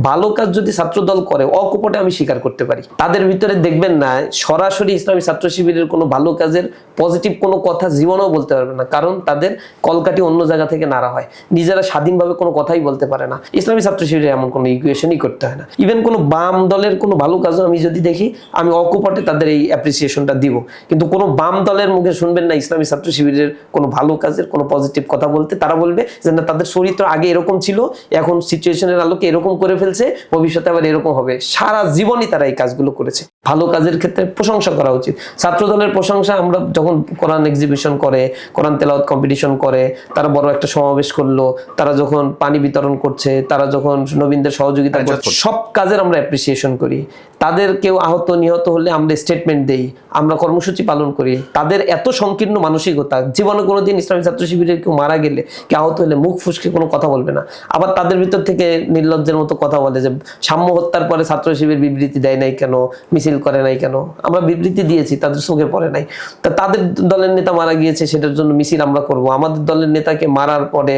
ভালো কাজ যদি ছাত্রদল করে অকপটে আমি স্বীকার করতে পারি। তাদের ভিতরে দেখবেন না সরাসরি ইসলামী ছাত্র শিবিরের কোনো ভালো কাজের পজিটিভ কোনো কথা জীবনেও বলতে পারবে না, কারণ তাদের কলকাঠি অন্য জায়গা থেকে নাড়া হয়, নিজেরা স্বাধীনভাবে কোনো কথাই বলতে পারে না। ইসলামী ছাত্র শিবিরে এমন কোনো ইকুয়েশনই করতে হয় না। ইভেন কোনো বাম দলের কোনো ভালো কাজও আমি যদি দেখি আমি অকপটে তাদের এই অ্যাপ্রিসিয়েশনটা দিব, কিন্তু কোনো বাম দলের মুখে শুনবেন না ইসলামী ছাত্র শিবিরের কোনো ভালো কাজের কোনো পজিটিভ কথা বলতে। তারা বলবে যে না, তাদের চরিত্র আগে এরকম ছিল, এখন সিচুয়েশনের আলোকে এরকম করে ফেলছে, ভবিষ্যতে আবার এরকম হবে। সারা জীবনই তারা এই কাজগুলো করেছে। ভালো কাজের ক্ষেত্রে প্রশংসা করা উচিত। ছাত্র দলের প্রশংসা আমরা যখন কোরআন এক্সিবিশন করে, কোরআন তেলাওয়াত কম্পিটিশন করে, তারা বড় একটা সমাবেশ করলো, তারা যখন পানি বিতরণ করছে, তারা যখন নবীনদের সহযোগিতা করছে, সব কাজের আমরা অ্যাপ্রিসিয়েশন করি। তাদের কেউ আহত নিহত হলে আমরা স্টেটমেন্ট দেই, আমরা কর্মসূচি পালন করি। তাদের এত সংকীর্ণ মানসিকতা, জীবনে কোনোদিন ইসলামী ছাত্র শিবিরের কেউ মারা গেলে, কেউ আহত হলে মুখ ফুসকে কোনো কথা বলবে না। আবার তাদের ভিতর থেকে নির্লজ্জের মতো কথা বলে যে সাম্য হত্যার পরে ছাত্র শিবির বিবৃতি দেয় নাই কেন, মিছিল করে নাই কেন। আমরা বিবৃতি দিয়েছি, তাদের চোখে পড়ে নাই। তা তাদের দলের নেতা মারা গিয়েছে, সেটার জন্য মিছিল আমরা করব। আমাদের দলের নেতাকে মারার পরে,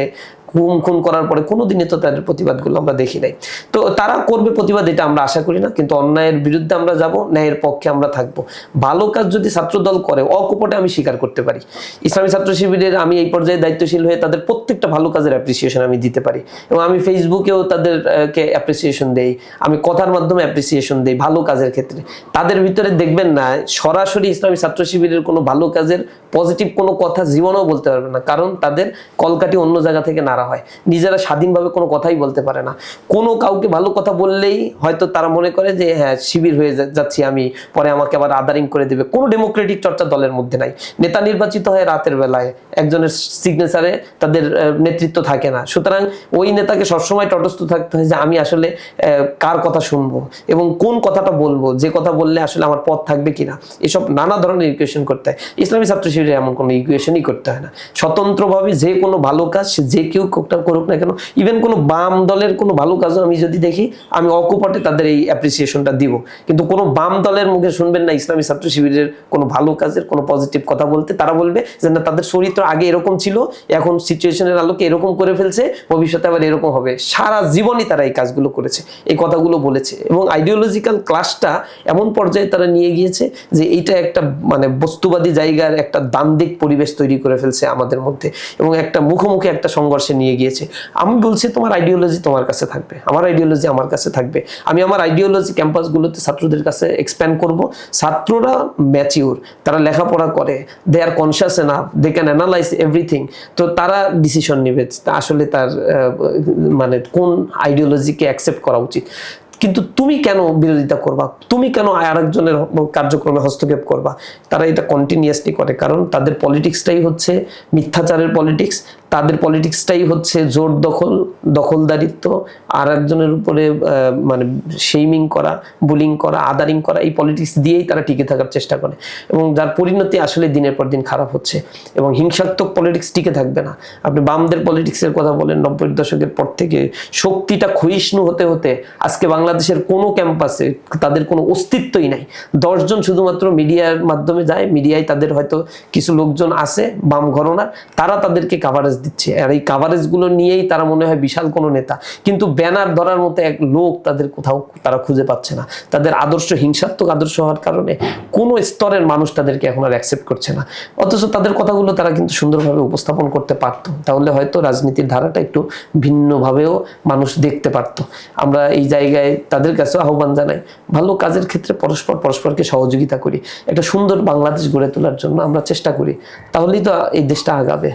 খুন করার পরে কোনোদিনই তো তাদের প্রতিবাদগুলো আমরা দেখি নাই। তো তারা করবে প্রতিবাদ, এটা আমরা আশা করি না, কিন্তু অন্যায়ের বিরুদ্ধে আমরা যাব, ন্যায়ের পক্ষে আমরা থাকবো। ভালো কাজ যদি ছাত্রদল করে অকপটে আমি স্বীকার করতে পারি। ইসলামী ছাত্র শিবিরের আমি এই পর্যায়ে দায়িত্বশীল হয়ে তাদের প্রত্যেকটা ভালো কাজের অ্যাপ্রিসিয়েশন আমি দিতে পারি, এবং আমি ফেসবুকেও তাদেরকে অ্যাপ্রিসিয়েশন দেই, আমি কথার মাধ্যমে অ্যাপ্রিসিয়েশন দেই ভালো কাজের ক্ষেত্রে। তাদের ভিতরে দেখবেন না সরাসরি ইসলামী ছাত্র শিবিরের কোনো ভালো কাজের পজিটিভ কোনো কথা জীবনেও বলতে পারবে না, কারণ তাদের কলকাঠি অন্য জায়গা থেকে নাড়া হয়, নিজেরা স্বাধীনভাবে কোনো কথাই বলতে পারে না। কোনো কাউকে ভালো কথা বললেই হয়তো তারা মনে করে যে হ্যাঁ শিবির হয়ে যাচ্ছি আমি, পরে আমাকে আবার আদারিং করে দেবে। কোনো ডেমোক্রেটিক চর্চা দলের মধ্যে নাই। নেতা নির্বাচিত হয় রাতের বেলায়, একজনের সিগনেচারে তাদের নেতৃত্ব থাকে না। সুতরাং ওই নেতাকে সবসময় তটস্থ থাকতে হয় যে আমি আসলে কার কথা শুনবো এবং কোন কথাটা বলবো, যে কথা বললে আসলে আমার পথ থাকবে কিনা, এসব নানা ধরনের ইকুয়েশন করতে হয়। ইসলামী ছাত্র শিবিরে এমন কোনো ইকুয়েশনই করতে হয় না। স্বতন্ত্রভাবে যে কোনো ভালো কাজ যে কেউ করুক না কেন, ইভেন কোনো বাম দলের কোনো ভালো কাজও আমি যদি দেখি আমি অকপটে তাদের এই অ্যাপ্রিসিয়েশনটা দিব, কিন্তু কোনো বাম দলের মুখে শুনবেন না ইসলামী ছাত্র শিবিরের কোনো ভালো কাজের কোনো পজিটিভ কথা বলতে। তারা বলবে যে না, তাদের চরিত্র আগে এরকম ছিল, এখন সিচুয়েশনের আলোকে এরকম করে ফেলছে, ভবিষ্যতে আবার এরকম হবে। সারা জীবনই তারা এই কাজগুলো করেছে, এই কথাগুলো বলেছে, এবং আইডিওলজিক্যাল ক্লাসটা এমন পর্যায়ে তারা নিয়ে গিয়েছে যে এইটা একটা মানে বস্তুবাদী জায়গার একটা দ্বান্দ্বিক পরিবেশ তৈরি করে ফেলছে আমাদের মধ্যে, এবং একটা মুখোমুখি একটা সংঘর্ষে নিয়ে গিয়েছে। আমি বলছি তোমার আইডিওলজি তোমার কাছে থাকবে, আমার আইডিওলজি আমার কাছে থাকবে। আমি আমার আইডিওলজি ক্যাম্পাসগুলোতে ছাত্রদের কাছে এক্সপ্যান্ড করব। ছাত্ররা ম্যাচিউর, তারা লেখাপড়া করে, they are conscious enough, they can analyse everything. তো তারা ডিসিশন নেবে আসলে তার মানে কোন আইডিওলজিকে অ্যাকসেপ্ট করা উচিত। কিন্তু তুমি কেন বিরোধিতা করবা, তুমি কেন আরেকজনের কার্যক্রমে হস্তক্ষেপ করবা? তারা এটা কন্টিনিউয়াসলি করে, কারণ তাদের পলিটিক্সটাই হচ্ছে মিথ্যাচারের পলিটিক্স। তাদের পলিটিক্সটাই হচ্ছে জোর দখলদারিত্ব, আর একজনের উপরে মানে শেমিং করা, বুলিং করা, আদারিং করা। এই পলিটিক্স দিয়েই তারা টিকে থাকার চেষ্টা করে, এবং যার পরিণতি আসলে দিনের পর দিন খারাপ হচ্ছে। এবং হিংসাত্মক পলিটিক্স টিকে থাকবে না। আপনি বামদের পলিটিক্সের কথা বলেন, 90-এর দশকের পর থেকে শক্তিটা ক্ষয়িষ্ণু হতে হতে আজকে বাংলাদেশের কোনো ক্যাম্পাসে তাদের কোনো অস্তিত্বই নাই। 10 জন শুধুমাত্র মিডিয়ার মাধ্যমে যায়, মিডিয়ায় তাদের হয়তো কিছু লোকজন আছে বাম ঘরনার, তারা তাদেরকে কাভারেজ দিচ্ছে, আর এই কাভারেজ গুলো নিয়েই তারা মনে হয় বিশাল কোনো নেতা, কিন্তু ব্যানার ধরার মতো এক লোক তাদের কোথাও তারা খুঁজে পাচ্ছে না। তাদের আদর্শ হিংসাত্মক আদর্শ হওয়ার কারণে কোনো স্তরের মানুষ তাদেরকে এখন আর অ্যাকসেপ্ট করছে না। অথচ তাদের কথাগুলো তারা কিন্তু সুন্দরভাবে উপস্থাপন করতে পারতো, তাহলে হয়তো রাজনীতির ধারাটা একটু ভিন্নভাবেও মানুষ দেখতে পারতো। আমরা এই জায়গায় তাদের কাছে আহ্বান জানাই, ভালো কাজের ক্ষেত্রে পরস্পরকে সহযোগিতা করি, একটা সুন্দর বাংলাদেশ গড়ে তোলার জন্য আমরা চেষ্টা করি, তাহলেই তো এই দেশটা আগাবে।